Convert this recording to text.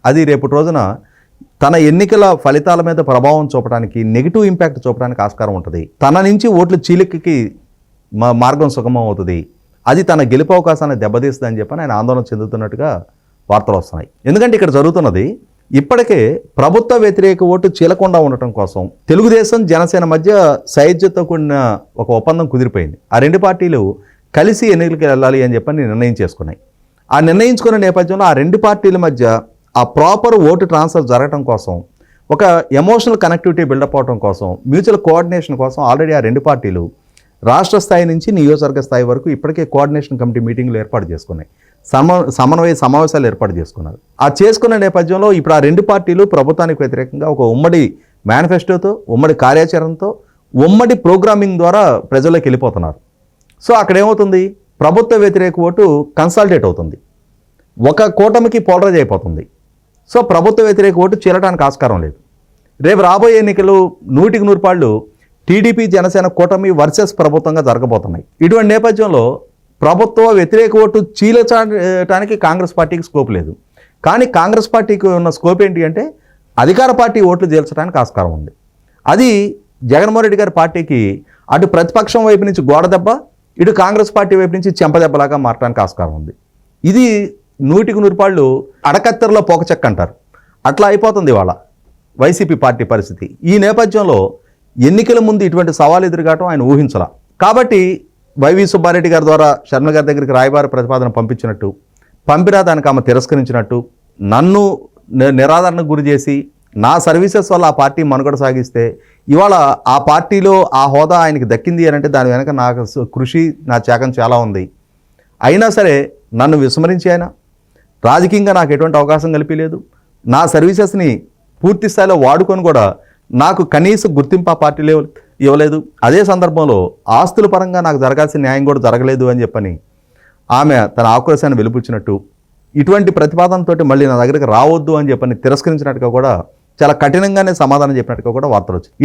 అది రేపటి రోజున తన ఎన్నికల ఫలితాల మీద ప్రభావం చూపడానికి, నెగిటివ్ ఇంపాక్ట్ చూపడానికి ఆస్కారం ఉంటుంది. తన నుంచి ఓట్లు చీలికకి మార్గం సుగమం అవుతుంది. అది తన గెలుపు అవకాశాన్ని దెబ్బతీస్తుందని చెప్పని ఆయన ఆందోళన చెందుతున్నట్టుగా వార్తలు వస్తున్నాయి. ఎందుకంటే ఇక్కడ జరుగుతున్నది ఇప్పటికే ప్రభుత్వ వ్యతిరేక ఓటు చీలకుండా ఉండటం కోసం తెలుగుదేశం జనసేన మధ్య సైజ్యతో కూడిన ఒక ఒప్పందం కుదిరిపోయింది. ఆ రెండు పార్టీలు కలిసి ఎన్నికలకు వెళ్ళాలి అని చెప్పని నిర్ణయం చేసుకున్నాయి. ఆ నిర్ణయించుకున్న నేపథ్యంలో ఆ రెండు పార్టీల మధ్య ఆ ప్రాపర్ ఓటు ట్రాన్స్ఫర్ జరగడం కోసం, ఒక ఎమోషనల్ కనెక్టివిటీ బిల్డప్ అవడం కోసం, మ్యూచువల్ కోఆర్డినేషన్ కోసం ఆల్రెడీ ఆ రెండు పార్టీలు రాష్ట్ర స్థాయి నుంచి నియోజకవర్గ స్థాయి వరకు ఇప్పటికే కోఆర్డినేషన్ కమిటీ మీటింగ్లు ఏర్పాటు చేసుకున్నాయి. సమన్వయ సమావేశాలు ఏర్పాటు చేసుకున్నారు. ఆ చేసుకున్న నేపథ్యంలో ఇప్పుడు ఆ రెండు పార్టీలు ప్రభుత్వానికి వ్యతిరేకంగా ఒక ఉమ్మడి మేనిఫెస్టోతో, ఉమ్మడి కార్యాచరణతో, ఉమ్మడి ప్రోగ్రామింగ్ ద్వారా ప్రజల్లోకి వెళ్ళిపోతున్నారు. సో అక్కడ ఏమవుతుంది, ప్రభుత్వ వ్యతిరేక ఓటు కన్సాలిడేట్ అవుతుంది, ఒక కూటమికి పోలరైజ్ అయిపోతుంది. సో ప్రభుత్వ వ్యతిరేక ఓటు చీలటానికి ఆస్కారం లేదు. రేపు రాబోయే ఎన్నికలు 100% టీడీపీ జనసేన కూటమి వర్సెస్ ప్రభుత్వంగా జరగబోతున్నాయి. ఇటువంటి నేపథ్యంలో ప్రభుత్వ వ్యతిరేక ఓటు చీలటానికి కాంగ్రెస్ పార్టీకి స్కోప్ లేదు. కానీ కాంగ్రెస్ పార్టీకి ఉన్న స్కోప్ ఏంటి అంటే అధికార పార్టీ ఓట్లు చీల్చడానికి ఆస్కారం ఉంది. అది జగన్మోహన్ రెడ్డి గారి పార్టీకి అటు ప్రతిపక్షం వైపు నుంచి గోడ దెబ్బ, ఇటు కాంగ్రెస్ పార్టీ వైపు నుంచి చెంపదెబ్బలాగా మారడానికి ఆస్కారం ఉంది. ఇది 100% అడకత్తెరలో పోకచెక్క అంటారు, అట్లా అయిపోతుంది ఇవాళ వైసీపీ పార్టీ పరిస్థితి. ఈ నేపథ్యంలో ఎన్నికల ముందు ఇటువంటి సవాలు ఎదురుగావటం ఆయన ఊహించలా. కాబట్టి వైవి సుబ్బారెడ్డి గారి ద్వారా శర్మ గారి దగ్గరికి రాయబార ప్రతిపాదన పంపించినట్టు, పంపినా దానికి ఆమె తిరస్కరించినట్టు, నన్ను నిరాదరణకు గురి చేసి నా సర్వీసెస్ వల్ల ఆ పార్టీ మనుగడ సాగిస్తే ఇవాళ ఆ పార్టీలో ఆ హోదా ఆయనకి దక్కింది అని అంటే దాని వెనక నాకు కృషి, నా త్యాగం చాలా ఉంది. అయినా సరే నన్ను విస్మరించి ఆయన రాజకీయంగా నాకు ఎటువంటి అవకాశం కల్పించలేదు. నా సర్వీసెస్ని పూర్తి స్థాయిలో వాడుకొని కూడా నాకు కనీస గుర్తింపు ఆ పార్టీలో ఇవ్వలేదు. అదే సందర్భంలో ఆస్తుల పరంగా నాకు జరగాల్సిన న్యాయం కూడా జరగలేదు అని చెప్పని ఆమె తన ఆక్రోశాన్ని వెలుపుచ్చినట్టు, ఇటువంటి ప్రతిపాదనతోటి మళ్ళీ నా దగ్గరికి రావద్దు అని చెప్పని తిరస్కరించినట్టుగా కూడా, చాలా కఠినంగానే సమాధానం చెప్పినట్టుగా కూడా వార్తలు వచ్చాయి.